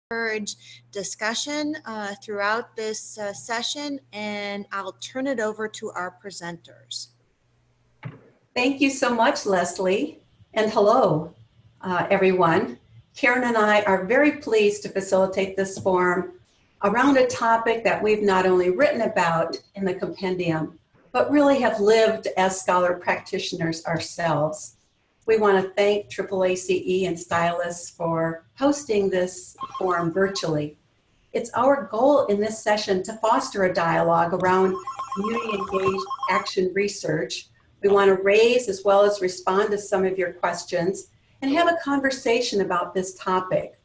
encourage discussion throughout this session, and I'll turn it over to our presenters. Thank you so much, Leslie, and hello, everyone. Karen and I are very pleased to facilitate this forum around a topic that we've not only written about in the compendium, but really have lived as scholar practitioners ourselves. We want to thank AAACE and Stylus for hosting this forum virtually. It's our goal in this session to foster a dialogue around community-engaged action research. We want to raise as well as respond to some of your questions and have a conversation about this topic.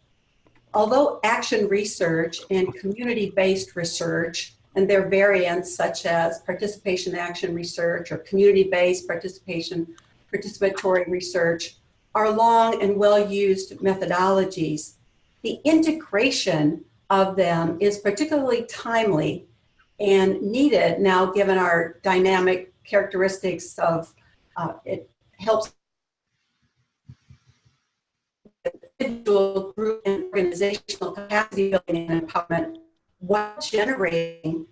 Although action research and community-based research and their variants such as participation action research or community-based participatory research are long and well-used methodologies, the integration of them is particularly timely and needed now given our dynamic characteristics of it helps individual, group, and organizational capacity building and empowerment while generating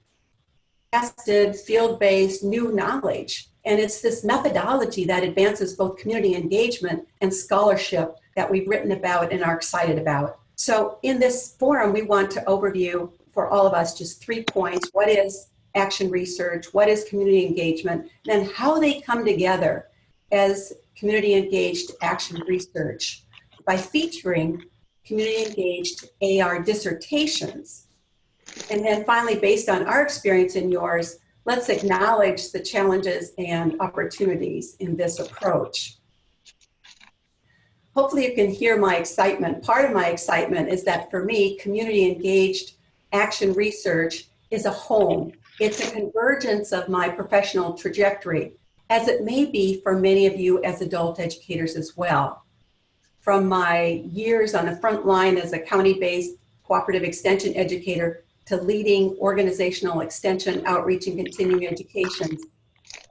tested, field-based new knowledge. And it's this methodology that advances both community engagement and scholarship that we've written about and are excited about. So in this forum, we want to overview for all of us just 3 points. What is action research? What is community engagement? Then how they come together as community engaged action research by featuring community engaged AR dissertations. And then finally, based on our experience and yours, let's acknowledge the challenges and opportunities in this approach. Hopefully you can hear my excitement. Part of my excitement is that for me, community engaged action research is a home. It's a convergence of my professional trajectory, as it may be for many of you as adult educators as well. From my years on the front line as a county-based cooperative extension educator to leading organizational extension, outreach, and continuing education,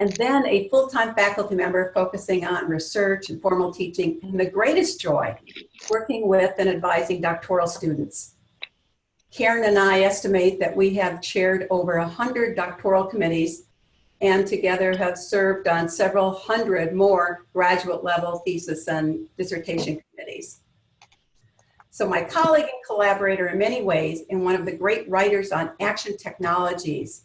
and then a full-time faculty member focusing on research and formal teaching, and the greatest joy, working with and advising doctoral students. Karen and I estimate that we have chaired over 100 doctoral committees and together have served on several hundred more graduate level thesis and dissertation committees. So my colleague and collaborator in many ways, and one of the great writers on action technologies,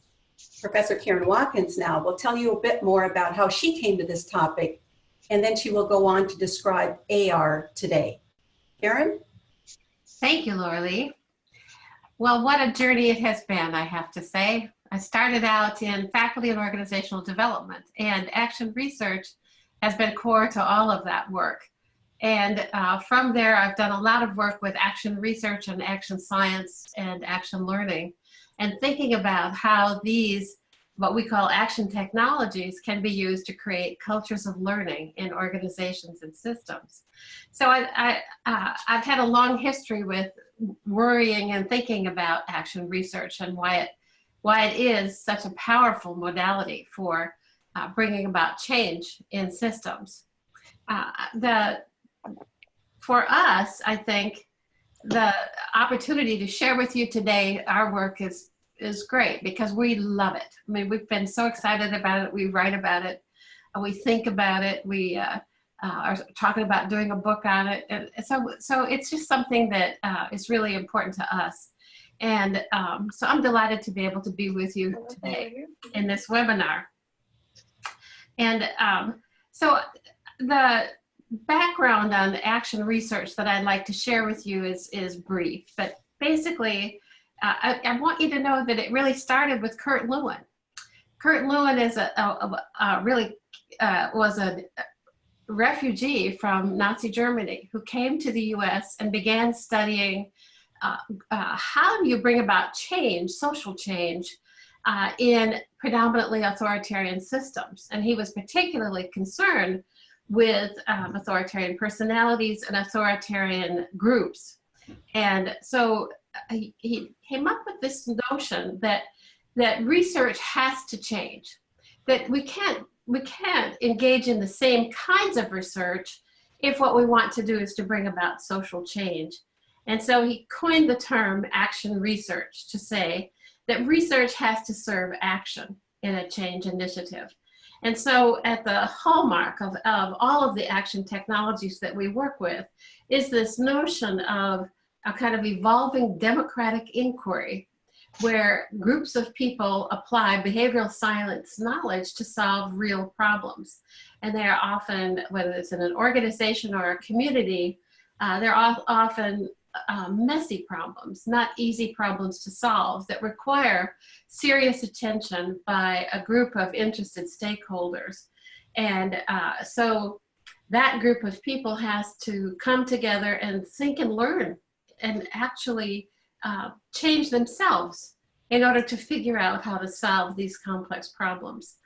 Professor Karen Watkins now will tell you a bit more about how she came to this topic, and then she will go on to describe AR today. Karen? Thank you, Laura Lee. Well, what a journey it has been, I have to say. I started out in faculty and organizational development, and action research has been core to all of that work. And from there, I've done a lot of work with action research and action science and action learning, and thinking about how these, what we call action technologies, can be used to create cultures of learning in organizations and systems. So I've had a long history with worrying and thinking about action research and why it is such a powerful modality for bringing about change in systems. For us, I think the opportunity to share with you today our work is great because we love it. I mean, we've been so excited about it. We write about it, we think about it. We are talking about doing a book on it, and so it's just something that is really important to us. And so I'm delighted to be able to be with you today in this webinar. And so the background on action research that I'd like to share with you is brief, but basically I want you to know that it really started with Kurt Lewin. Kurt Lewin is was a refugee from Nazi Germany who came to the US and began studying how do you bring about change, social change, in predominantly authoritarian systems. And he was particularly concerned with authoritarian personalities and authoritarian groups. And so he came up with this notion that research has to change, that we can't engage in the same kinds of research if what we want to do is to bring about social change. And so he coined the term action research to say that research has to serve action in a change initiative. And so at the hallmark of all of the action technologies that we work with is this notion of a kind of evolving democratic inquiry where groups of people apply behavioral science knowledge to solve real problems. And they are often, whether it's in an organization or a community, they're often messy problems, not easy problems to solve that require serious attention by a group of interested stakeholders. And so that group of people has to come together and think and learn and actually change themselves in order to figure out how to solve these complex problems.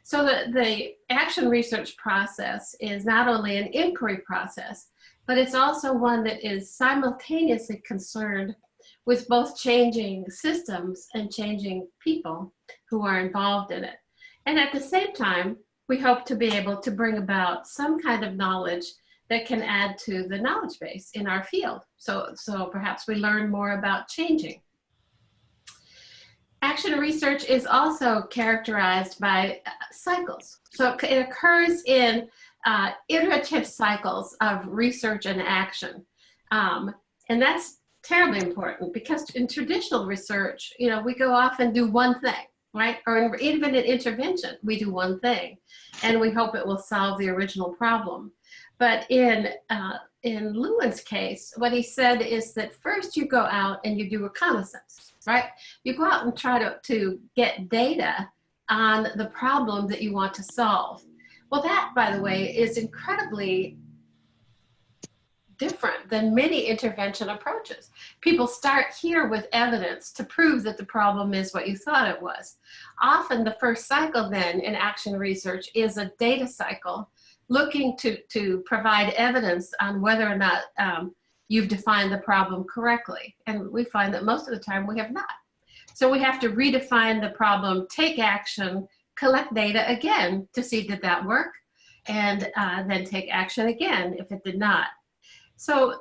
So the action research process is not only an inquiry process, but it's also one that is simultaneously concerned with both changing systems and changing people who are involved in it. And at the same time, we hope to be able to bring about some kind of knowledge that can add to the knowledge base in our field. So perhaps we learn more about changing. Action research is also characterized by cycles. So it occurs in iterative cycles of research and action. And that's terribly important because in traditional research, we go off and do one thing, right? Or even in intervention, we do one thing and we hope it will solve the original problem. But in Lewin's case, what he said is that first you go out and you do reconnaissance, right? You go out and try to get data on the problem that you want to solve. Well, that, by the way, is incredibly different than many intervention approaches. People start here with evidence to prove that the problem is what you thought it was. Often the first cycle then in action research is a data cycle looking to provide evidence on whether or not you've defined the problem correctly. And we find that most of the time we have not. So we have to redefine the problem, take action, collect data again to see did that work, and then take action again if it did not. So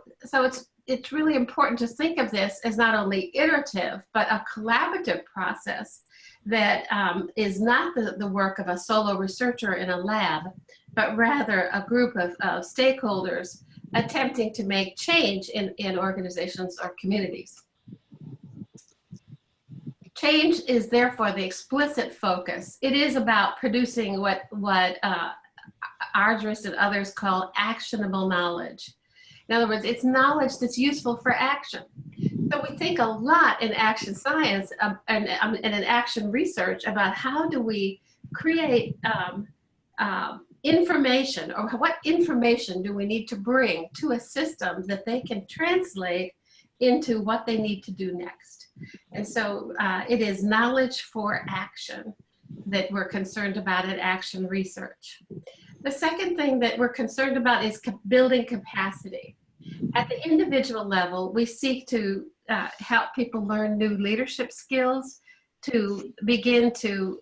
it's really important to think of this as not only iterative, but a collaborative process that is not the work of a solo researcher in a lab, but rather a group of stakeholders attempting to make change in organizations or communities. Change is therefore the explicit focus. It is about producing what Ardress and others call actionable knowledge. In other words, it's knowledge that's useful for action. So we think a lot in action science and in action research about how do we create information, or what information do we need to bring to a system that they can translate into what they need to do next. And so it is knowledge for action that we're concerned about in action research. The second thing that we're concerned about is building capacity. At the individual level, we seek to help people learn new leadership skills, to begin to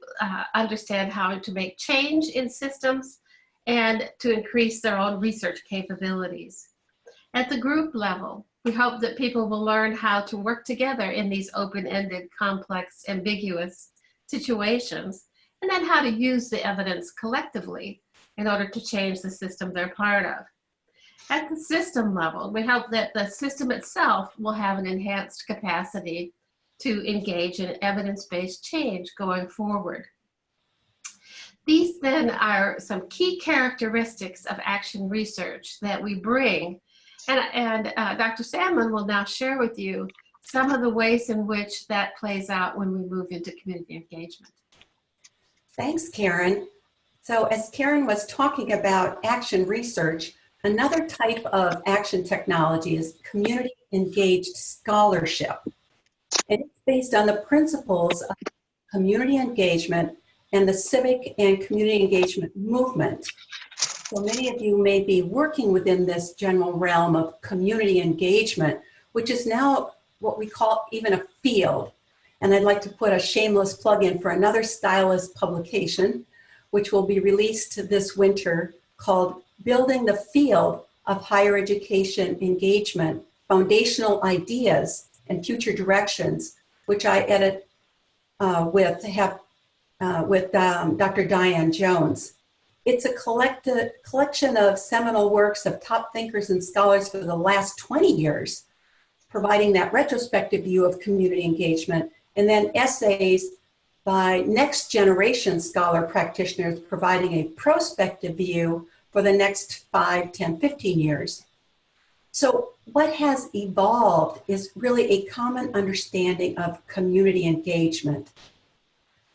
understand how to make change in systems, and to increase their own research capabilities. At the group level, we hope that people will learn how to work together in these open-ended, complex, ambiguous situations, and then how to use the evidence collectively in order to change the system they're part of. At the system level, we hope that the system itself will have an enhanced capacity to engage in evidence-based change going forward. These then are some key characteristics of action research that we bring. And Dr. Sandlin will now share with you some of the ways in which that plays out when we move into community engagement. Thanks, Karen. So as Karen was talking about action research, another type of action technology is community engaged scholarship. And it's based on the principles of community engagement and the civic and community engagement movement. So many of you may be working within this general realm of community engagement, which is now what we call even a field. And I'd like to put a shameless plug in for another Stylus publication, which will be released this winter, called Building the Field of Higher Education Engagement foundational ideas and future directions, which I edit with Dr. Diane Jones. It's a collection of seminal works of top thinkers and scholars for the last 20 years, providing that retrospective view of community engagement, and then essays by next generation scholar practitioners providing a prospective view for the next 5, 10, 15 years. So what has evolved is really a common understanding of community engagement.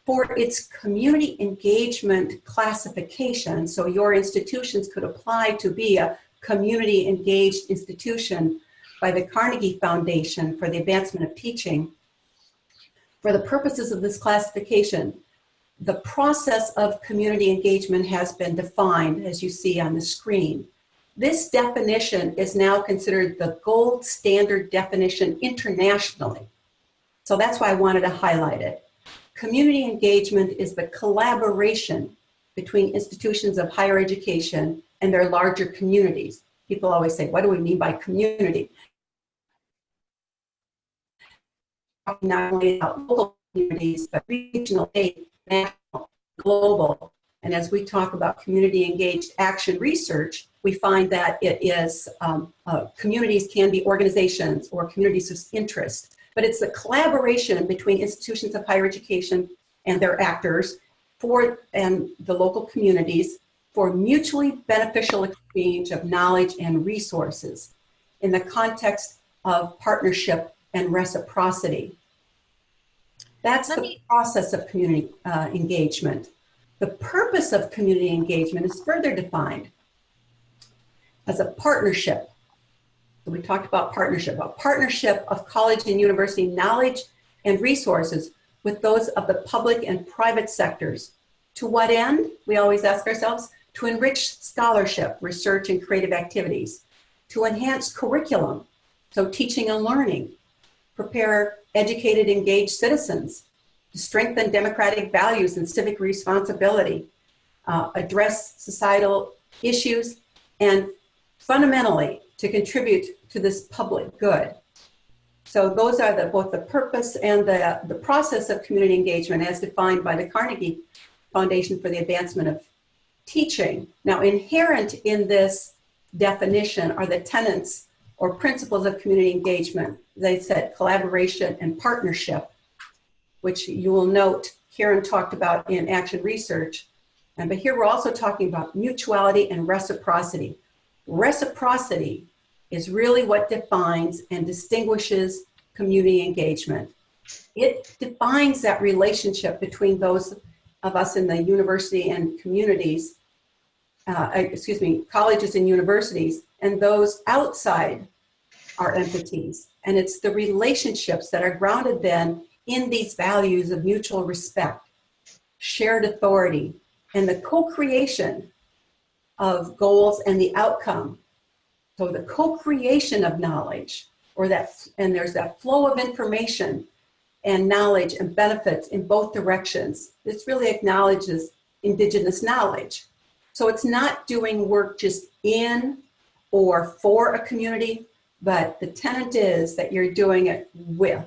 For its community engagement classification, so your institutions could apply to be a community engaged institution by the Carnegie Foundation for the Advancement of Teaching. For the purposes of this classification, the process of community engagement has been defined, as you see on the screen. This definition is now considered the gold standard definition internationally. So that's why I wanted to highlight it. Community engagement is the collaboration between institutions of higher education and their larger communities. People always say, what do we mean by community? Not only about local communities, but regional, state, national, global. And as we talk about community engaged action research, we find that it is communities can be organizations or communities of interest, but it's the collaboration between institutions of higher education and their actors and the local communities for mutually beneficial exchange of knowledge and resources in the context of partnership and reciprocity. That's the process of community engagement. The purpose of community engagement is further defined as a partnership. So we talked about partnership, a partnership of college and university knowledge and resources with those of the public and private sectors. To what end? We always ask ourselves, to enrich scholarship, research, and creative activities, to enhance curriculum, so teaching and learning, prepare educated, engaged citizens, to strengthen democratic values and civic responsibility, address societal issues, and fundamentally to contribute to this public good. So those are both the purpose and the process of community engagement as defined by the Carnegie Foundation for the Advancement of Teaching. Now, inherent in this definition are the tenets or principles of community engagement. They said collaboration and partnership, which you will note Karen talked about in action research. But here we're also talking about mutuality and reciprocity. Reciprocity is really what defines and distinguishes community engagement. It defines that relationship between those of us in the university and communities, colleges and universities, and those outside our entities. And it's the relationships that are grounded then in these values of mutual respect, shared authority, and the co-creation of goals and the outcome. So the co-creation of knowledge, and there's that flow of information and knowledge and benefits in both directions. This really acknowledges Indigenous knowledge. So it's not doing work just in or for a community, but the tenet is that you're doing it with.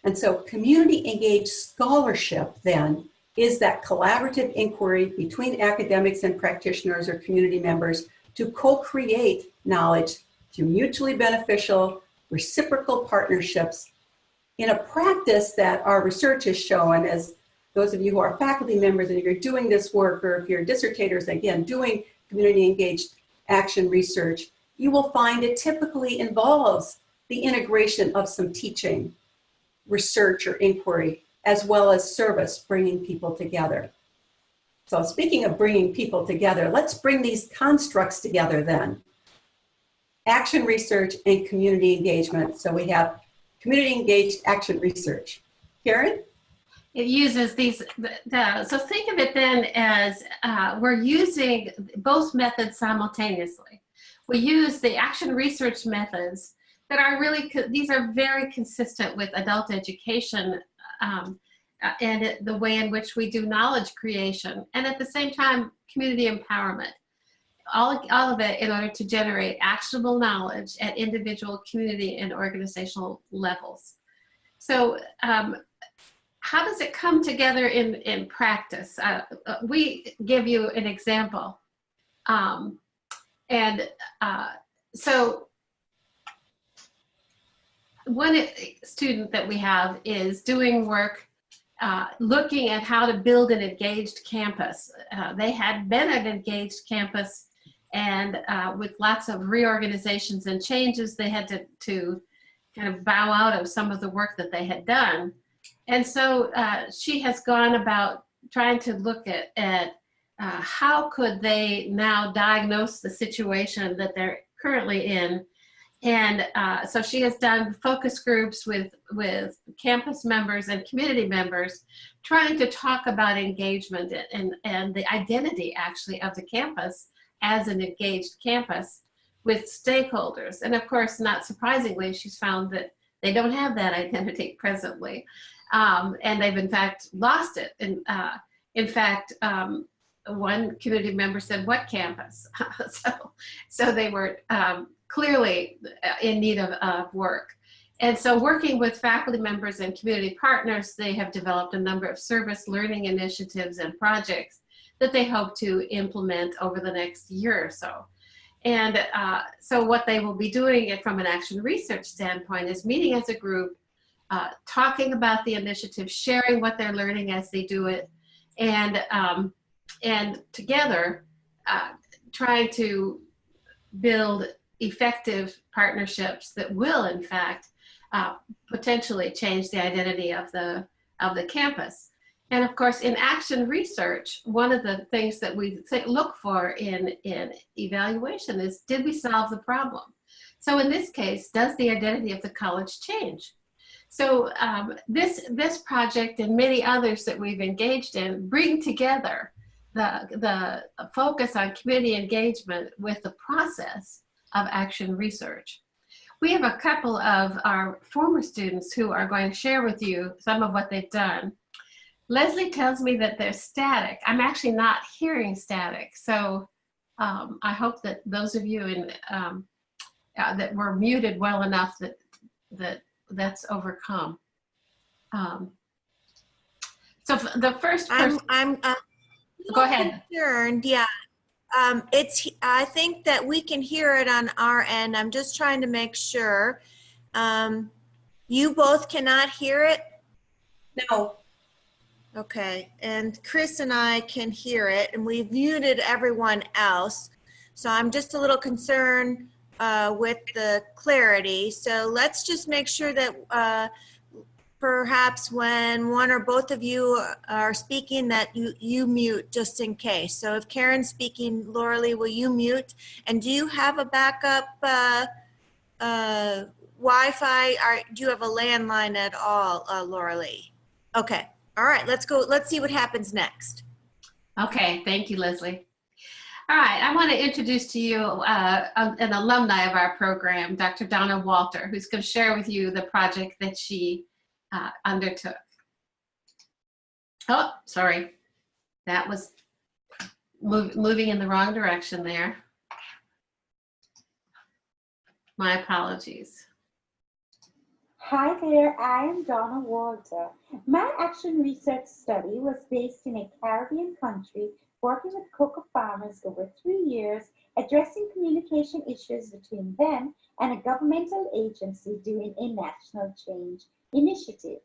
And so community engaged scholarship then is that collaborative inquiry between academics and practitioners or community members to co-create knowledge through mutually beneficial, reciprocal partnerships in a practice that our research has shown, as those of you who are faculty members and if you're doing this work, or if you're dissertators, again, doing community engaged action research, you will find it typically involves the integration of some teaching, research, or inquiry, as well as service, bringing people together. So speaking of bringing people together, let's bring these constructs together then. Action research and community engagement. So we have community engaged action research. Karen? It uses these, so think of it then as we're using both methods simultaneously. We use the action research methods that are really, these are very consistent with adult education and the way in which we do knowledge creation, and at the same time, community empowerment. all of it in order to generate actionable knowledge at individual, community, and organizational levels. So how does it come together in practice? We give you an example. So one student that we have is doing work looking at how to build an engaged campus. They had been an engaged campus, and with lots of reorganizations and changes, they had to kind of bow out of some of the work that they had done. And so she has gone about trying to look at how could they now diagnose the situation that they're currently in. And so she has done focus groups with campus members and community members, trying to talk about engagement and the identity actually of the campus as an engaged campus with stakeholders. And of course, not surprisingly, she's found that they don't have that identity presently. And they've in fact lost it. And in fact, one community member said, "What campus?" so they were clearly in need of work. And so working with faculty members and community partners, they have developed a number of service learning initiatives and projects that they hope to implement over the next year or so. And so what they will be doing from an action research standpoint is meeting as a group, talking about the initiative, sharing what they're learning as they do it, and together trying to build effective partnerships that will, in fact, potentially change the identity of the campus. And of course, in action research, one of the things that we look for in evaluation is, did we solve the problem? So in this case, does the identity of the college change? So this project and many others that we've engaged in bring together the focus on community engagement with the process of action research. We have a couple of our former students who are going to share with you some of what they've done. Leslie tells me that they're static. I'm actually not hearing static. So I hope that those of you that were muted well enough that's overcome. So the first person, I'm go ahead. Concerned, yeah. I think that we can hear it on our end. I'm just trying to make sure. You both cannot hear it? No. Okay, and Chris and I can hear it, and we've muted everyone else. So I'm just a little concerned with the clarity. So let's just make sure that perhaps when one or both of you are speaking, that you mute just in case. So if Karen's speaking, Laura-Lee, will you mute? And do you have a backup Wi-Fi? Do you have a landline at all, Laura-Lee? Okay. All right, let's go. Let's see what happens next. Okay, thank you, Leslie. All right, I want to introduce to you an alumni of our program, Dr. Donna Walter, who's going to share with you the project that she undertook. Oh, sorry. That was moving in the wrong direction there. My apologies. Hi there, I am Donna Walter. My action research study was based in a Caribbean country working with cocoa farmers over 3 years, addressing communication issues between them and a governmental agency doing a national change initiative.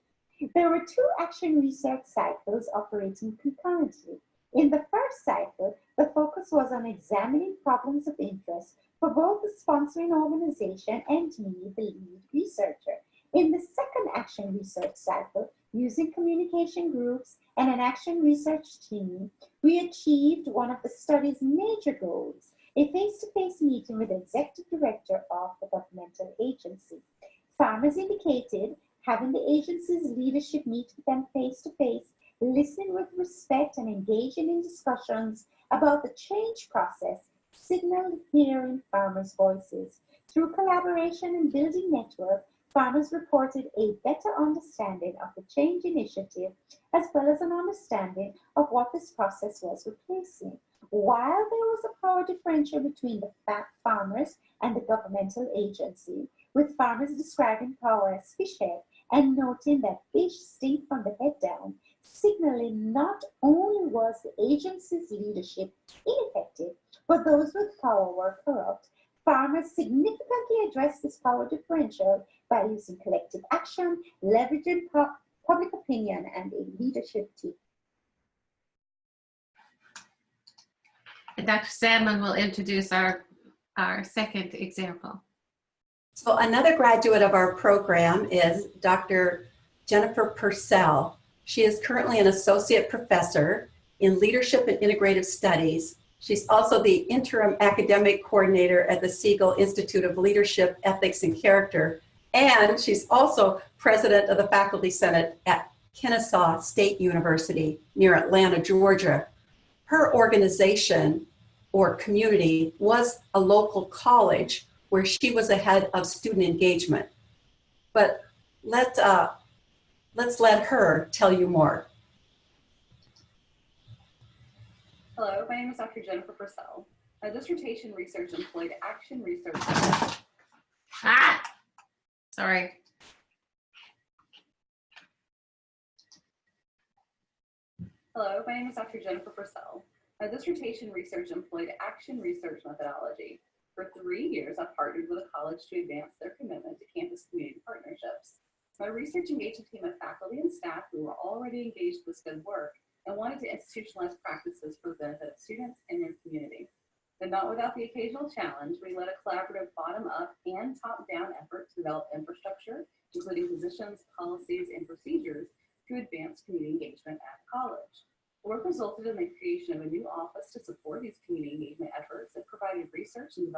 There were 2 action research cycles operating concurrently. In the first cycle, the focus was on examining problems of interest for both the sponsoring organization and me, the lead researcher. In the second action research cycle, using communication groups and an action research team, we achieved one of the study's major goals, a face-to-face meeting with the executive director of the governmental agency. Farmers indicated having the agency's leadership meet with them face-to-face, listening with respect and engaging in discussions about the change process, signaled hearing farmers' voices. Through collaboration and building network, farmers reported a better understanding of the change initiative, as well as an understanding of what this process was replacing. While there was a power differential between the farmers and the governmental agency, with farmers describing power as fish head and noting that fish stink from the head down, signaling not only was the agency's leadership ineffective, but those with power were corrupt. Farmers significantly addressed this power differential by using collective action, leveraging public opinion, and a leadership team. And Dr. Sandlin will introduce our second example. So another graduate of our program is Dr. Jennifer Purcell. She is currently an associate professor in leadership and integrative studies. She's also the interim academic coordinator at the Siegel Institute of Leadership, Ethics, and Character. And she's also president of the Faculty Senate at Kennesaw State University near Atlanta, Georgia. Her organization or community was a local college where she was the head of student engagement. But let's let her tell you more. Hello, my name is Dr. Jennifer Purcell. My dissertation research employed action research. Sorry. Hello, my name is Dr. Jennifer Purcell. My dissertation research employed action research methodology. For 3 years, I partnered with a college to advance their commitment to campus community partnerships. My research engaged a team of faculty and staff who were already engaged with this good work and wanted to institutionalize practices for the benefit of students and their community. But not without the occasional challenge, we led a collaborative bottom-up and top-down effort to develop infrastructure, including positions, policies, and procedures to advance community engagement at the college. The work resulted in the creation of a new office to support these community engagement efforts and provided research and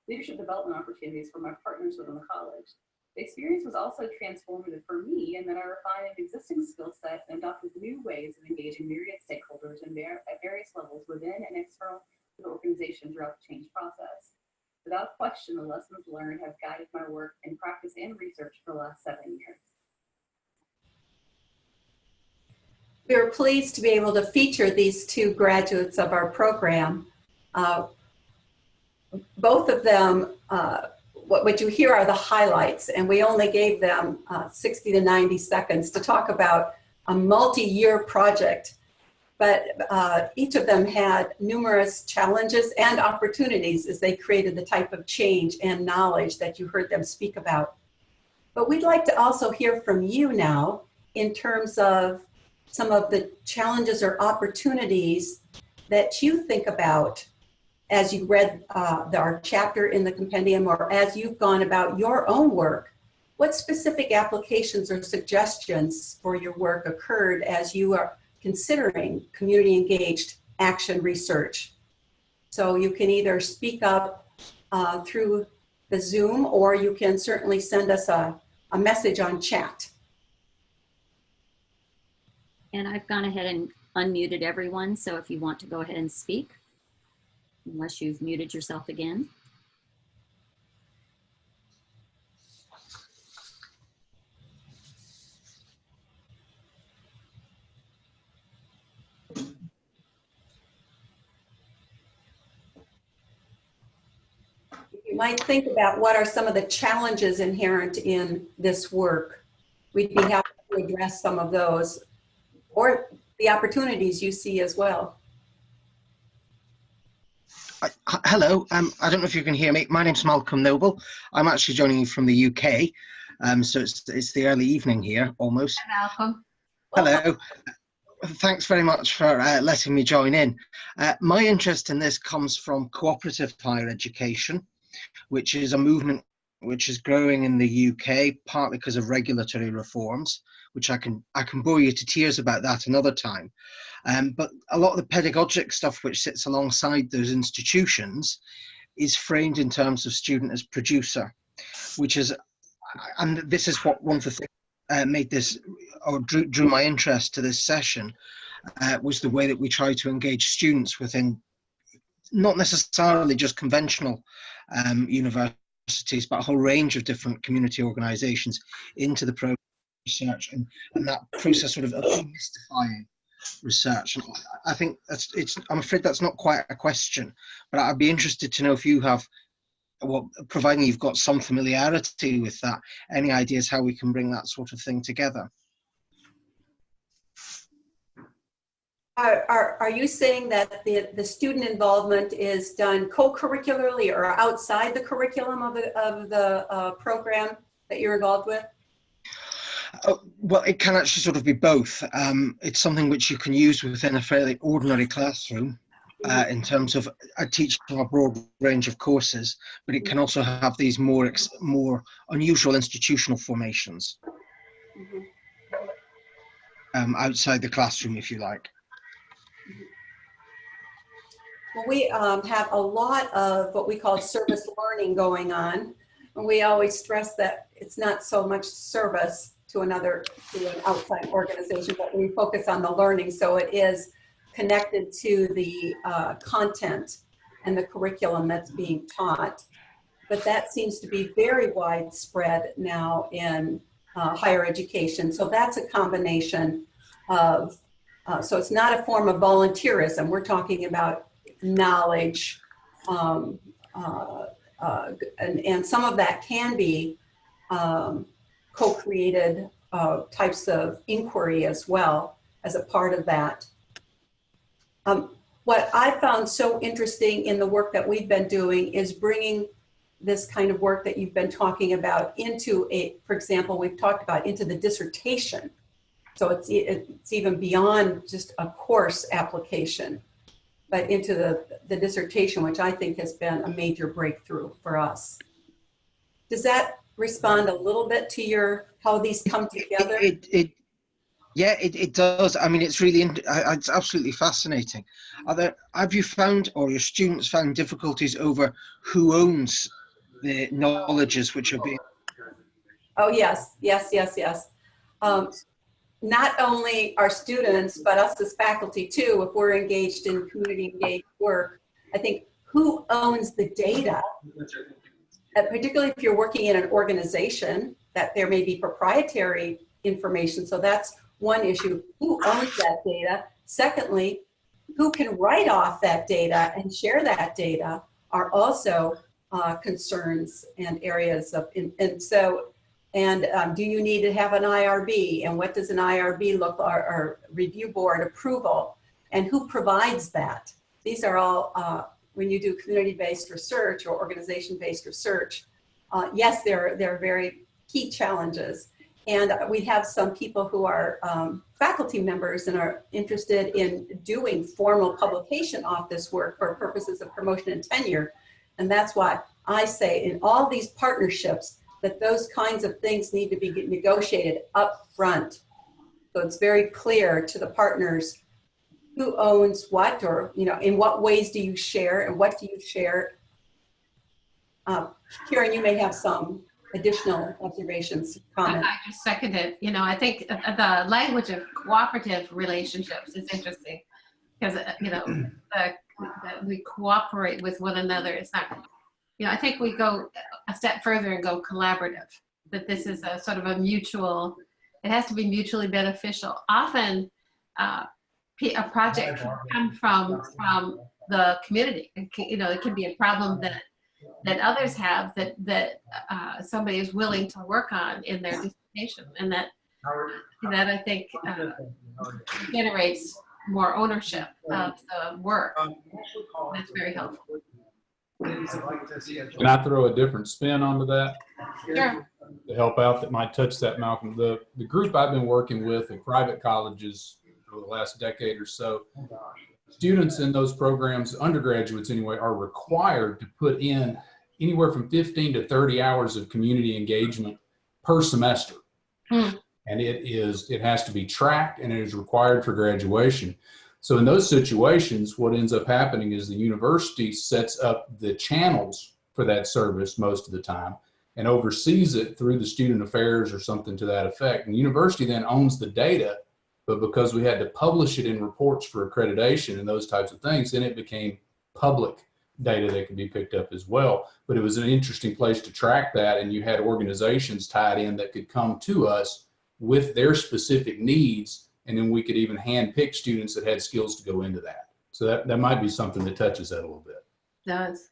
leadership development opportunities for my partners within the college. The experience was also transformative for me in that I refined an existing skill set and adopted new ways of engaging myriad stakeholders at various levels within and external to the organization throughout the change process. Without question, the lessons learned have guided my work in practice and research for the last 7 years. We are pleased to be able to feature these two graduates of our program. Both of them, what you hear are the highlights, and we only gave them 60 to 90 seconds to talk about a multi-year project. But each of them had numerous challenges and opportunities as they created the type of change and knowledge that you heard them speak about. But we'd like to also hear from you now in terms of some of the challenges or opportunities that you think about as you read our chapter in the compendium or as you've gone about your own work. What specific applications or suggestions for your work occurred as you are considering community engaged action research? So you can either speak up through the Zoom, or you can certainly send us a message on chat. And I've gone ahead and unmuted everyone, so if you want to go ahead and speak, unless you've muted yourself again. You might think about what are some of the challenges inherent in this work. We'd be happy to address some of those, or the opportunities you see as well. Hello, I don't know if you can hear me. My name's Malcolm Noble. I'm actually joining you from the UK, so it's the early evening here, almost. Hi, Malcolm. Hello. Thanks very much for letting me join in. My interest in this comes from cooperative higher education, which is a movement which is growing in the UK, partly because of regulatory reforms, which I can bore you to tears about that another time. But a lot of the pedagogic stuff which sits alongside those institutions is framed in terms of student as producer, which is, and this is what one of the things made this, or drew my interest to this session, was the way that we try to engage students within not necessarily just conventional universities, but a whole range of different community organizations into the program research, and that process sort of demystifying research. And I think I'm afraid that's not quite a question, but I'd be interested to know if you have, well, providing you've got some familiarity with that, any ideas how we can bring that sort of thing together? Are you saying that the student involvement is done co-curricularly or outside the curriculum of the program that you're involved with? Well, it can actually sort of be both. It's something which you can use within a fairly ordinary classroom in terms of teaching a broad range of courses, but it can also have these more unusual institutional formations outside the classroom, if you like. Well, we have a lot of what we call service learning going on. And we always stress that it's not so much service to an outside organization, but we focus on the learning. So it is connected to the content and the curriculum that's being taught. But that seems to be very widespread now in higher education. So that's a combination of, so it's not a form of volunteerism. We're talking about knowledge, and some of that can be co-created types of inquiry as well as a part of that. What I found so interesting in the work that we've been doing is bringing this kind of work that you've been talking about into for example, we've talked about into the dissertation. So it's even beyond just a course application, but into the dissertation, which I think has been a major breakthrough for us. Does that respond a little bit to how these come together? Yeah, it does. I mean, it's really, it's absolutely fascinating. Have you found, or your students found, difficulties over who owns the knowledges which are being? Oh, yes. Not only our students, but us as faculty too, if we're engaged in community engaged work, I think who owns the data, particularly if you're working in an organization, that there may be proprietary information. So that's one issue. Who owns that data? Secondly, who can write off that data and share that data are also concerns and areas of, do you need to have an IRB? And what does an IRB look like, or review board approval? And who provides that? These are all, when you do community-based research or organization-based research, yes, they're very key challenges. And we have some people who are faculty members and are interested in doing formal publication off this work for purposes of promotion and tenure. And that's why I say in all these partnerships that those kinds of things need to be negotiated up front. So it's very clear to the partners who owns what, or in what ways do you share and what do you share. Karen, you may have some additional observations, comments. I just second it. I think the language of cooperative relationships is interesting because, that we cooperate with one another. It's not, I think we go a step further and go collaborative, that this is a sort of a mutual, it has to be mutually beneficial. Often a project can come from the community. It can be a problem that others have that somebody is willing to work on in their dissertation, and that I think generates more ownership of the work. That's very helpful. Can I throw a different spin onto that? Sure. To help out, that might touch that, Malcolm. The group I've been working with in private colleges over the last decade or so, students in those programs, undergraduates anyway, are required to put in anywhere from 15 to 30 hours of community engagement per semester. And it has to be tracked, and it is required for graduation. So in those situations, what ends up happening is the university sets up the channels for that service most of the time and oversees it through the student affairs or something to that effect. And the university then owns the data, but because we had to publish it in reports for accreditation and those types of things, then it became public data that could be picked up as well. But it was an interesting place to track that, and you had organizations tied in that could come to us with their specific needs And then we could even hand pick students that had skills to go into that. So that might be something that touches that a little bit. Does.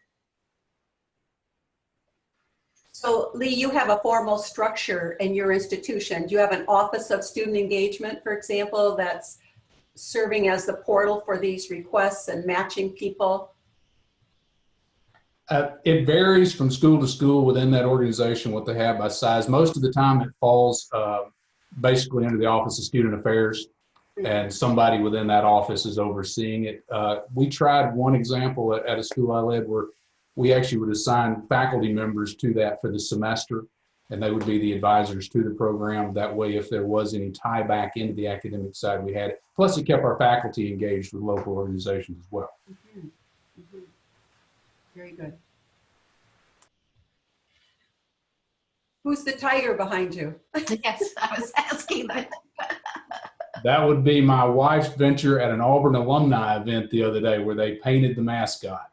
So Lee, you have a formal structure in your institution. Do you have an Office of Student Engagement, for example, that's serving as the portal for these requests and matching people? It varies from school to school within that organization, what they have by size. Most of the time it falls basically under the Office of Student Affairs, and somebody within that office is overseeing it. We tried one example at a school I led where we actually would assign faculty members to that for the semester, and they would be the advisors to the program. That way, if there was any tie back into the academic side, we had it. Plus, it kept our faculty engaged with local organizations as well. Mm-hmm. Mm-hmm. Very good. Who's the tiger behind you? Yes, I was asking that. That would be my wife's venture at an Auburn alumni event the other day where they painted the mascot.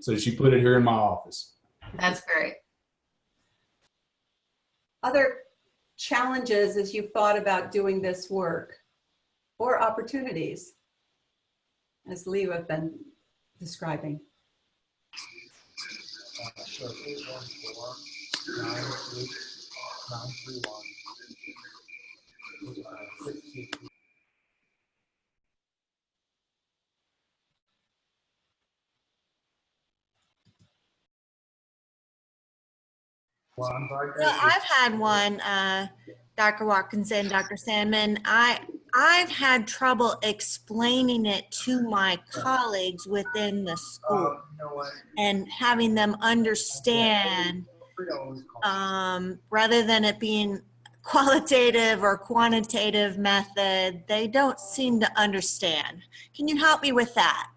So she put it here in my office. That's great. Other challenges as you've thought about doing this work, or opportunities, as Leo have been describing? Sure. 814-931-931. Well, I'm very Well, I've had one, Dr. Watkinson, Dr. Sandman. I've had trouble explaining it to my colleagues within the school you know what? and having them understand rather than it being qualitative or quantitative method. They don't seem to understand. Can you help me with that?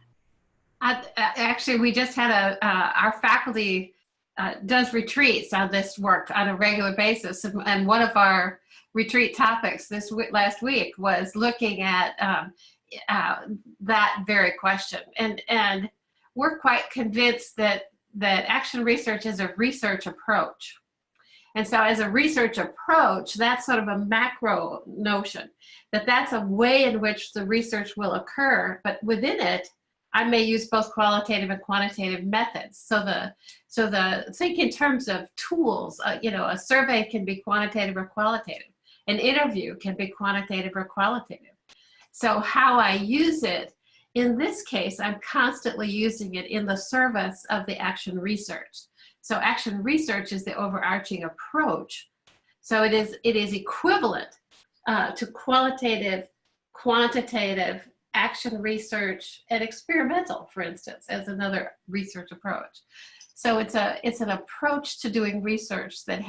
Actually, we just had our faculty does retreats on this work on a regular basis. And one of our retreat topics last week was looking at that very question. And we're quite convinced that action research is a research approach. And so as a research approach, that's sort of a macro notion, that's a way in which the research will occur, but within it, I may use both qualitative and quantitative methods. So think in terms of tools, a survey can be quantitative or qualitative. An interview can be quantitative or qualitative. So how I use it, in this case, I'm constantly using it in the service of the action research. So action research is the overarching approach. So it is equivalent to qualitative, quantitative, action research, and experimental, for instance, as another research approach. So it's an approach to doing research that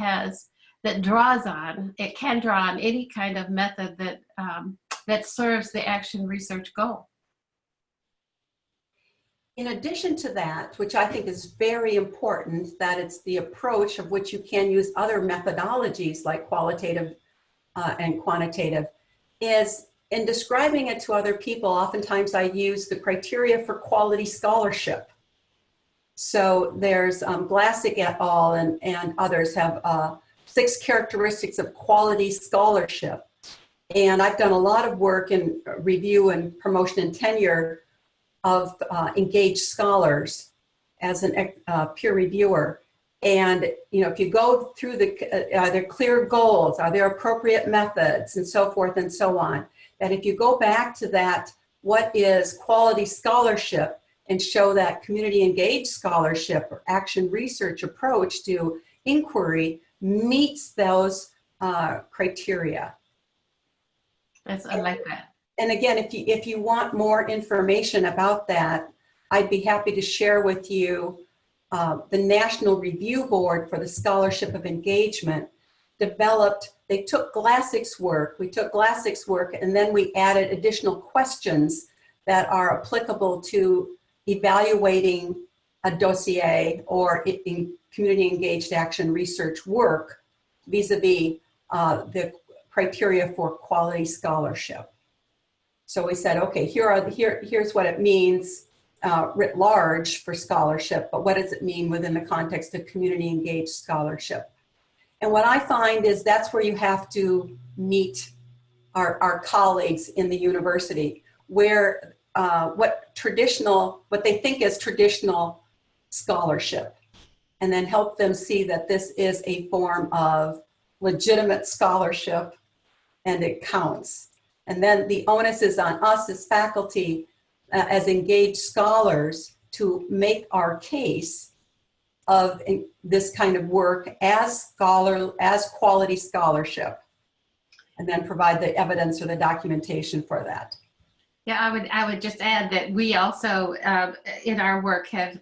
draws on, it can draw on any kind of method that serves the action research goal. In addition to that, which I think is very important, that it's the approach of which you can use other methodologies like qualitative and quantitative, is in describing it to other people, oftentimes I use the criteria for quality scholarship. So there's Glassick et al. And others have 6 characteristics of quality scholarship. And I've done a lot of work in review and promotion and tenure of engaged scholars as a peer reviewer. And if you go through are there clear goals, are there appropriate methods, and so forth and so on, that if you go back to that, what is quality scholarship, and show that community engaged scholarship or action research approach to inquiry meets those criteria. I like that. And again, if you want more information about that, I'd be happy to share with you the National Review Board for the Scholarship of Engagement they took Glassick's work, and then we added additional questions that are applicable to evaluating a dossier or in community engaged action research work vis-a-vis the criteria for quality scholarship. So we said, okay, here's what it means writ large for scholarship, but what does it mean within the context of community engaged scholarship? And what I find is that's where you have to meet our colleagues in the university, where what they think is traditional scholarship, and then help them see that this is a form of legitimate scholarship and it counts. And then the onus is on us as faculty, as engaged scholars, to make our case of this kind of work as quality scholarship, and then provide the evidence or the documentation for that. Yeah, I would just add that we also in our work have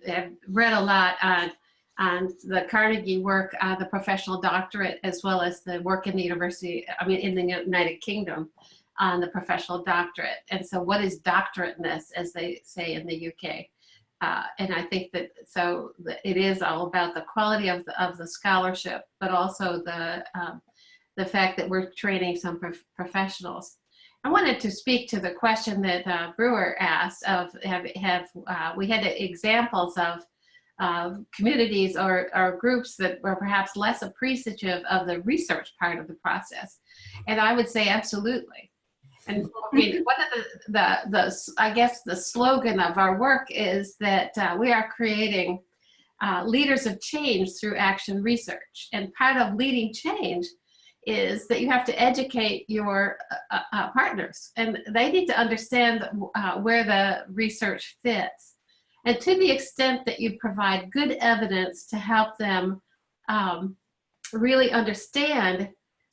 read a lot on the Carnegie work, the professional doctorate, as well as the work in the in the United Kingdom on the professional doctorate. And so what is doctorateness, as they say in the UK? And I think that it is all about the quality of the scholarship, but also the fact that we're training some professionals. I wanted to speak to the question that Brewer asked of we had examples of communities or groups that were perhaps less appreciative of the research part of the process. And I would say absolutely. And I mean, one of I guess the slogan of our work is that we are creating leaders of change through action research. And part of leading change is that you have to educate your partners, and they need to understand where the research fits. And to the extent that you provide good evidence to help them really understand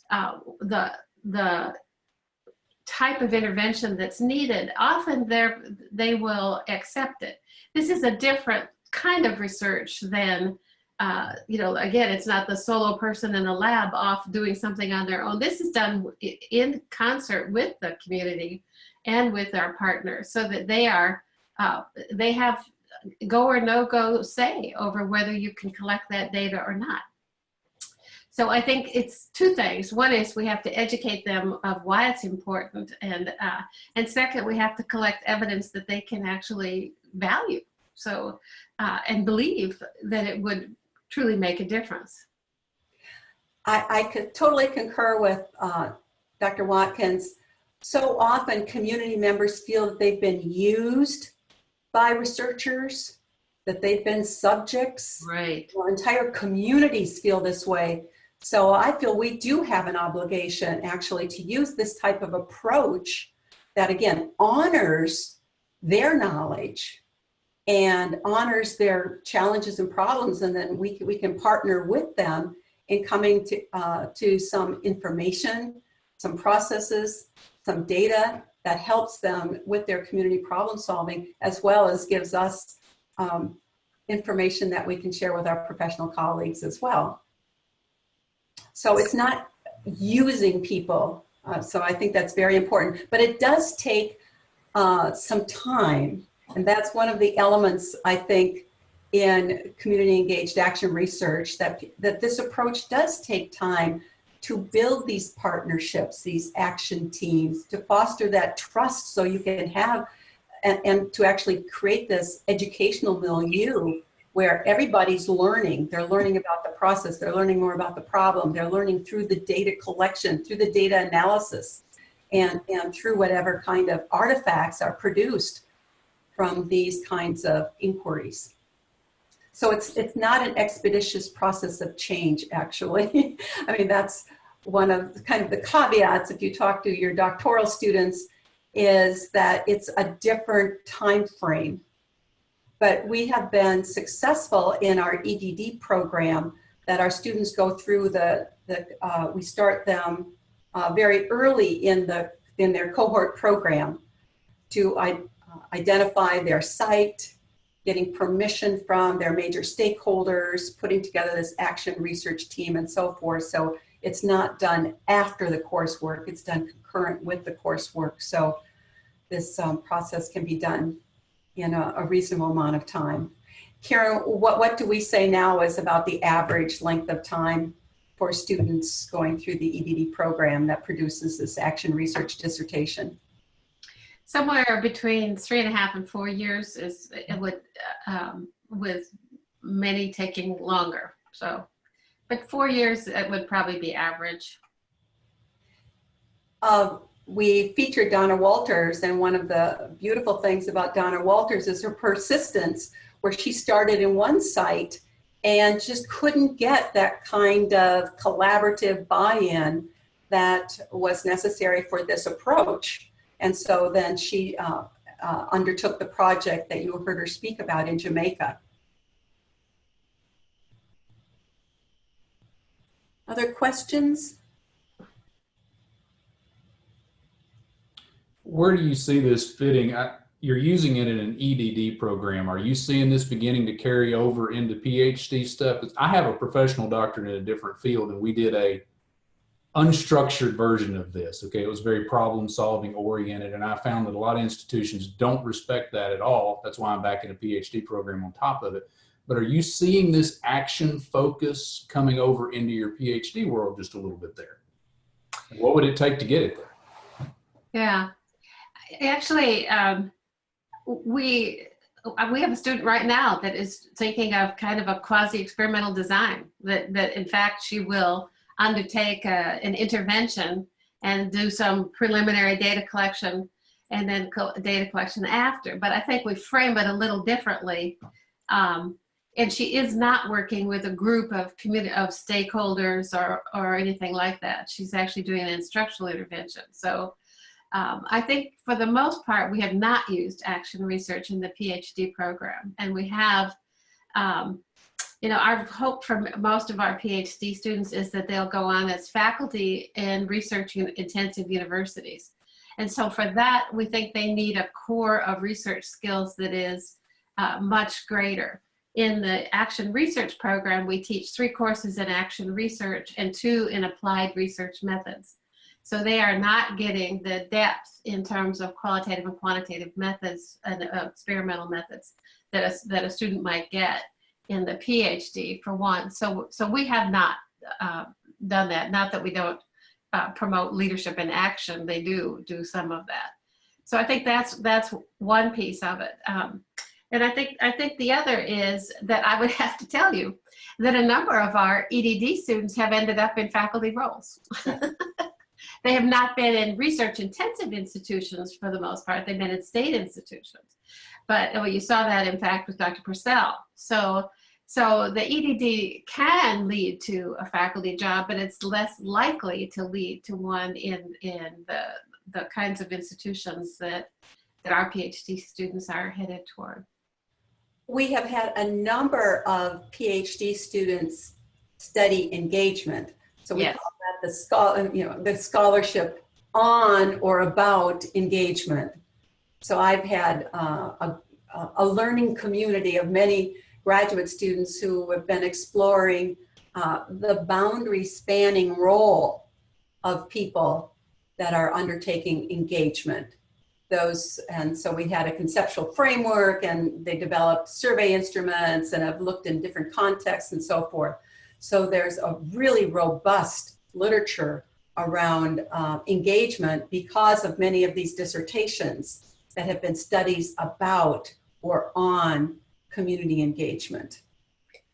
the type of intervention that's needed, often they will accept it. This is a different kind of research than again, it's not the solo person in the lab off doing something on their own. This is done in concert with the community and with our partners, so that they have go or no go say over whether you can collect that data or not. So I think it's two things. One is we have to educate them of why it's important, and second, we have to collect evidence that they can actually value. So and believe that it would truly make a difference. I could totally concur with Dr. Watkins. So often community members feel that they've been used by researchers, that they've been subjects. Right. Well, entire communities feel this way. So I feel we do have an obligation actually to use this type of approach that, again, honors their knowledge and honors their challenges and problems, and then we can partner with them in coming to some information, some processes, some data that helps them with their community problem solving, as well as gives us information that we can share with our professional colleagues as well. So it's not using people, so I think that's very important, but it does take some time. And that's one of the elements, I think, in community engaged action research, that this approach does take time to build these partnerships, these action teams, to foster that trust so you can have, and to actually create this educational milieu where everybody's learning. They're learning about the process, they're learning more about the problem, they're learning through the data collection, through the data analysis, and through whatever kind of artifacts are produced from these kinds of inquiries. So it's not an expeditious process of change, actually. I mean, that's one of kind of the caveats if you talk to your doctoral students, is that it's a different time frame. But we have been successful in our EDD program, that our students go through we start them very early in their cohort program to identify their site, getting permission from their major stakeholders, putting together this action research team, and so forth. So it's not done after the coursework, it's done concurrent with the coursework. So this process can be done in a reasonable amount of time. Karen, what do we say now is about the average length of time for students going through the EDD program that produces this action research dissertation? Somewhere between 3.5 and 4 years is with many taking longer. So, but 4 years, it would probably be average. we featured Donna Walters, and one of the beautiful things about Donna Walters is her persistence, where she started in one site and just couldn't get that kind of collaborative buy-in that was necessary for this approach. And so then she undertook the project that you heard her speak about in Jamaica. Other questions? Where do you see this fitting? You're using it in an EDD program. Are you seeing this beginning to carry over into PhD stuff? I have a professional doctorate in a different field, and we did a unstructured version of this. Okay, it was very problem solving oriented, and I found that a lot of institutions don't respect that at all. That's why I'm back in a PhD program on top of it. But are you seeing this action focus coming over into your PhD world just a little bit there? What would it take to get it there? Yeah, actually, we have a student right now that is thinking of kind of a quasi-experimental design that in fact she will undertake an intervention and do some preliminary data collection and then data collection after. But I think we frame it a little differently. And she is not working with a group of stakeholders or anything like that. She's actually doing an instructional intervention. So I think for the most part, we have not used action research in the PhD program. And we have, our hope for most of our PhD students is that they'll go on as faculty in research intensive universities. And so for that, we think they need a core of research skills that is much greater. In the action research program, we teach 3 courses in action research and 2 in applied research methods. So they are not getting the depth in terms of qualitative and quantitative methods and experimental methods that a student might get in the PhD, for one. So we have not done that. Not that we don't promote leadership in action. They do some of that. So I think that's one piece of it. And I think the other is that I would have to tell you that a number of our EDD students have ended up in faculty roles. They have not been in research intensive institutions for the most part. They've been in state institutions. But you saw that in fact with Dr. Purcell. So the EDD can lead to a faculty job, but it's less likely to lead to one in the kinds of institutions that our PhD students are headed toward. We have had a number of PhD students study engagement. So we call that the scholarship on or about engagement. So I've had a learning community of many graduate students who have been exploring the boundary spanning role of people that are undertaking engagement. And so we had a conceptual framework, and they developed survey instruments and have looked in different contexts and so forth. So there's a really robust literature around engagement because of many of these dissertations that have been studies about or on community engagement.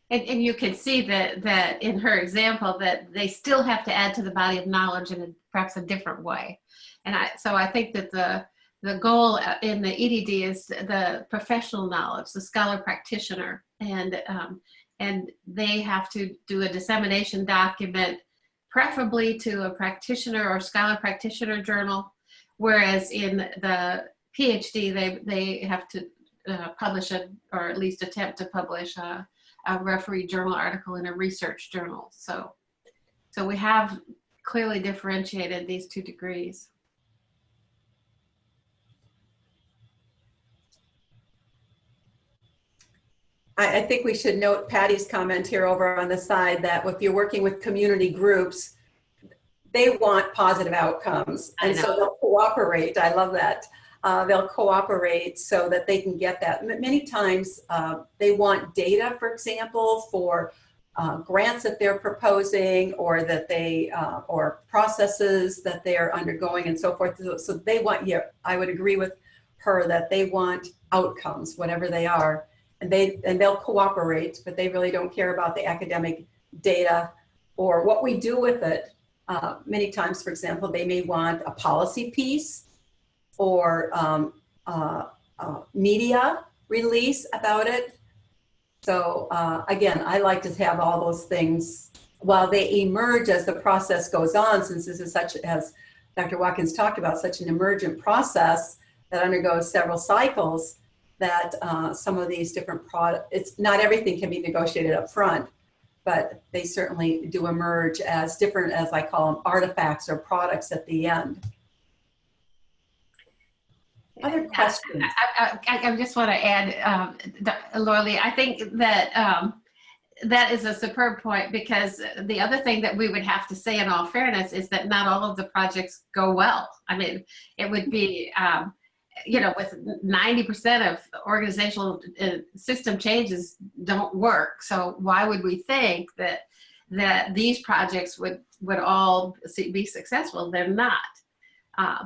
And you can see that in her example that they still have to add to the body of knowledge in perhaps a different way. And so I think that the goal in the EDD is the professional knowledge, the scholar practitioner, and they have to do a dissemination document, preferably to a practitioner or scholar practitioner journal, whereas in the PhD they have to publish or at least attempt to publish a referee journal article in a research journal. So we have clearly differentiated these 2 degrees. I think we should note Patty's comment here over on the side that if you're working with community groups, they want positive outcomes. And so they'll cooperate. I love that. They'll cooperate so that they can get that. Many times they want data, for example, for grants that they're proposing or that or processes that they are undergoing and so forth. So they want, I would agree with her that they want outcomes, whatever they are. And they'll cooperate, but they really don't care about the academic data or what we do with it. Many times, for example, they may want a policy piece or media release about it. So again, I like to have all those things while they emerge as the process goes on, since this is such, as Dr. Watkins talked about, such an emergent process that undergoes several cycles, that some of these different products, it's not everything can be negotiated up front, but they certainly do emerge as different, as I call them, artifacts or products at the end. Other questions? I just want to add, Lorley, I think that that is a superb point, because the other thing that we would have to say in all fairness is that not all of the projects go well. I mean, it would be, you know, with 90% of organizational system changes don't work. So why would we think that these projects would all be successful? They're not.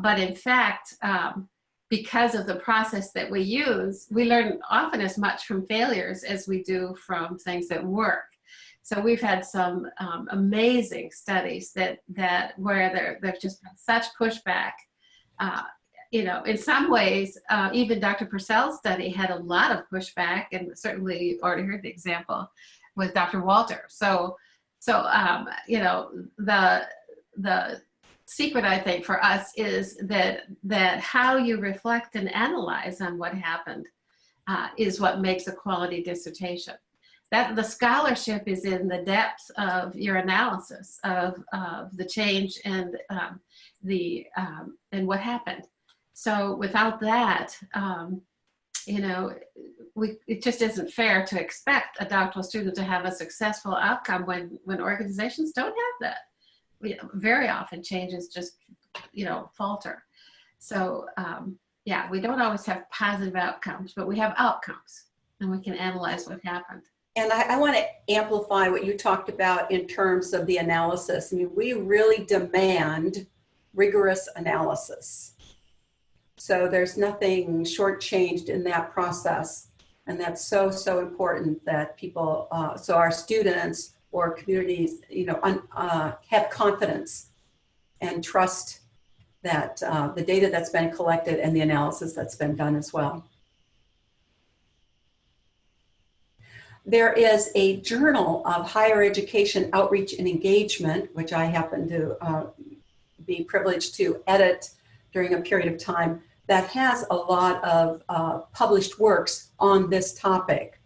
But in fact, because of the process that we use, we learn often as much from failures as we do from things that work. So we've had some amazing studies that where there's just been such pushback. You know, in some ways, even Dr. Purcell's study had a lot of pushback, and certainly you already heard the example with Dr. Walter. So you know, the secret, I think, for us is that how you reflect and analyze on what happened is what makes a quality dissertation. That the scholarship is in the depths of your analysis of the change and and what happened. So without that, you know, it just isn't fair to expect a doctoral student to have a successful outcome when organizations don't have that. Very often changes just, you know, falter. So yeah, we don't always have positive outcomes, but we have outcomes, and we can analyze what happened. And I want to amplify what you talked about in terms of the analysis. I mean, we really demand rigorous analysis. So there's nothing shortchanged in that process. And that's so, so important that people, so our students or communities, you know, have confidence and trust that the data that's been collected and the analysis that's been done as well. There is a Journal of Higher Education Outreach and Engagement, which I happen to be privileged to edit during a period of time, that has a lot of published works on this topic.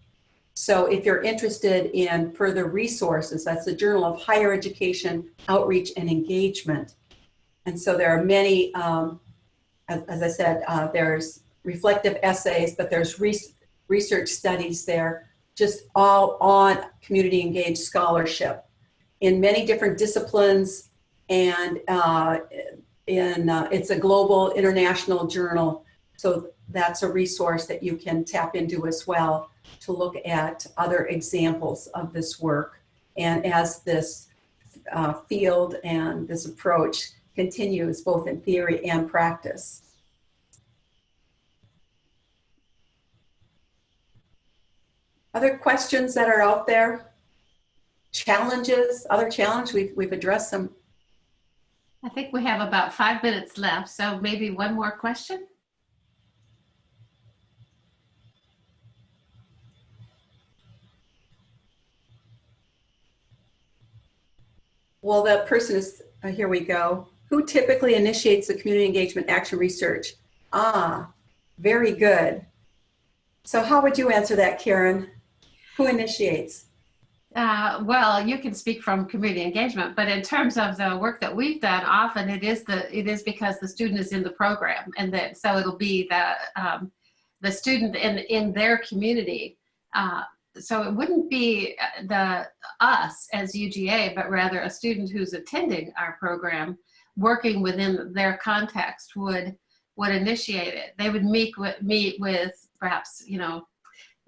So if you're interested in further resources, that's the Journal of Higher Education Outreach and Engagement. And so there are many, as I said, there's reflective essays, but there's research studies there, just all on community engaged scholarship in many different disciplines. And it's a global international journal. So that's a resource that you can tap into as well to look at other examples of this work. And as this field and this approach continues both in theory and practice. Other questions that are out there? Challenges, other challenge, we've addressed some. I think we have about 5 minutes left, so maybe one more question. Well, the person is, here we go. Who typically initiates the community engagement action research? Ah, very good. So how would you answer that, Karen? Who initiates? Well, you can speak from community engagement, but in terms of the work that we've done, often it is because the student is in the program, and that so it'll be the student in their community. So it wouldn't be us as UGA, but rather a student who's attending our program, working within their context would initiate it. They would meet with perhaps, you know,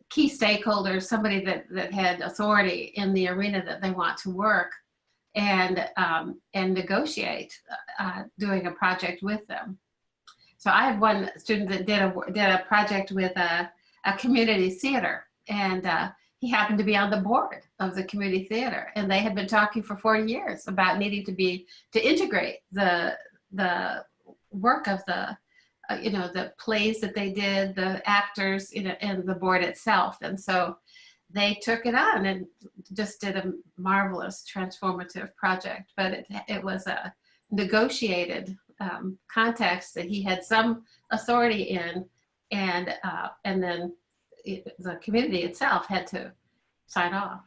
key stakeholders, somebody that had authority in the arena that they want to work, and negotiate doing a project with them. So I had one student that did a project with a community theater, and he happened to be on the board of the community theater, and they had been talking for 40 years about needing to integrate the work of the the plays that they did, the actors, and the board itself. And so they took it on and just did a marvelous transformative project. But it was a negotiated context that he had some authority in, and then the community itself had to sign off.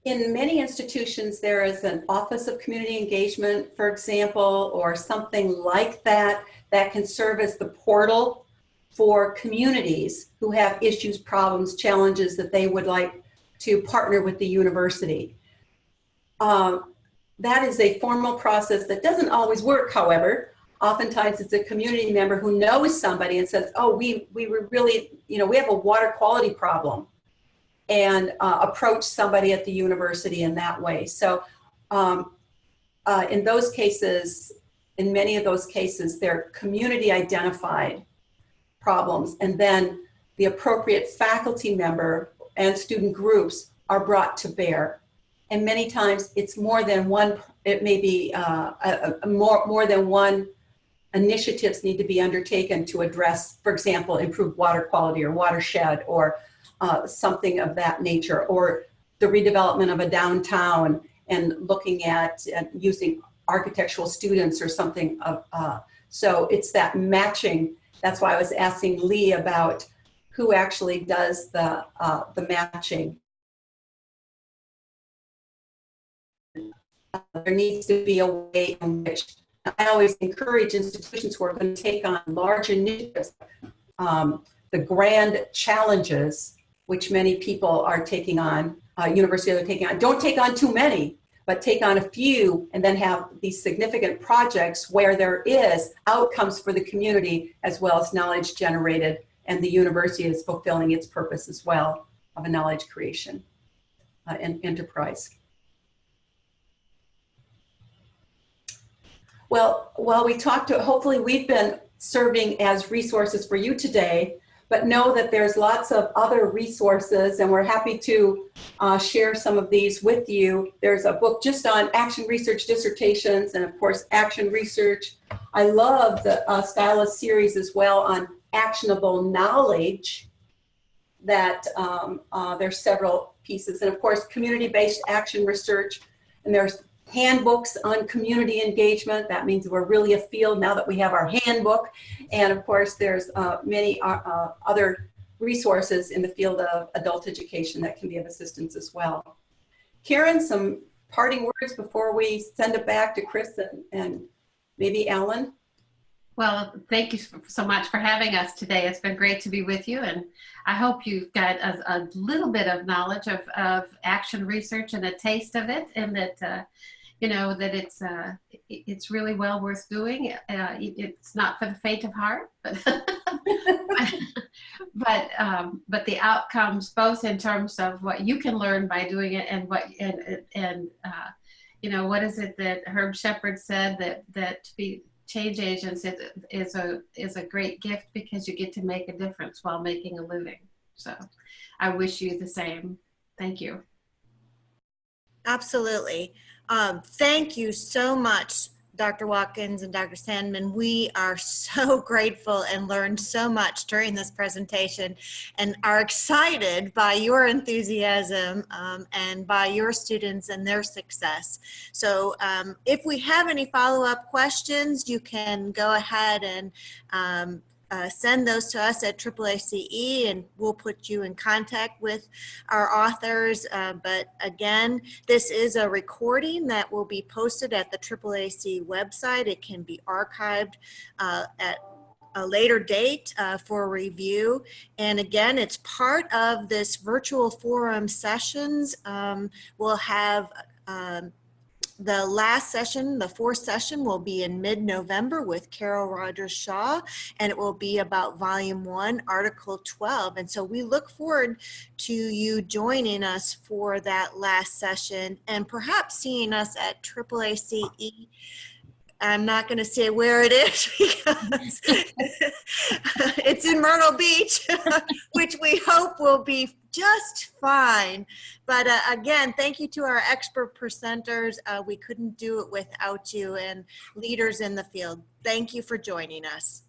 In many institutions, there is an Office of Community Engagement, for example, or something like that, that can serve as the portal for communities who have issues, problems, challenges that they would like to partner with the university. That is a formal process that doesn't always work, however. Oftentimes it's a community member who knows somebody and says, oh, we were really, we have a water quality problem, and approach somebody at the university in that way. So in those cases, in many of those cases, they're community identified problems, and then the appropriate faculty member and student groups are brought to bear. And many times it's more than one, it may be more than one initiatives need to be undertaken to address, for example, improved water quality or watershed, or something of that nature, or the redevelopment of a downtown and looking at using architectural students or something. So it's that matching. That's why I was asking Lee about who actually does the matching. There needs to be a way in which I always encourage institutions who are going to take on large initiatives, the grand challenges, which many people are taking on, universities are taking on. Don't take on too many, but take on a few, and then have these significant projects where there is outcomes for the community as well as knowledge generated, and the university is fulfilling its purpose as well of a knowledge creation and enterprise. Well, while we talked to, hopefully we've been serving as resources for you today, but know that there's lots of other resources, and we're happy to share some of these with you. There's a book just on action research dissertations, and of course, action research. I love the Stylus series as well on actionable knowledge, that there's several pieces. And of course, community-based action research, and there's handbooks on community engagement. That means we're really a field now that we have our handbook. And of course, there's many other resources in the field of adult education that can be of assistance as well. Karen, some parting words before we send it back to Chris and maybe Alan? Well, thank you so much for having us today. It's been great to be with you, and I hope you've got a little bit of knowledge of action research and a taste of it, and that that it's really well worth doing. It's not for the faint of heart, but but the outcomes, both in terms of what you can learn by doing it, and what what is it that Herb Shepherd said, that to be change agents is a great gift, because you get to make a difference while making a living. So I wish you the same. Thank you. Absolutely. Thank you so much, Dr. Watkins and Dr. Sandman. We are so grateful and learned so much during this presentation, and are excited by your enthusiasm and by your students and their success. So if we have any follow-up questions, you can go ahead and send those to us at AAACE, and we'll put you in contact with our authors. But again, this is a recording that will be posted at the AAACE website. It can be archived at a later date for review. And again, it's part of this virtual forum sessions. We'll have the last session, the fourth session, will be in mid-November with Carol Rogers Shaw, and it will be about Volume 1, Article 12. And so we look forward to you joining us for that last session, and perhaps seeing us at AAACE. I'm not going to say where it is because it's in Myrtle Beach, which we hope will be just fine. But again, thank you to our expert presenters. We couldn't do it without you and leaders in the field. Thank you for joining us.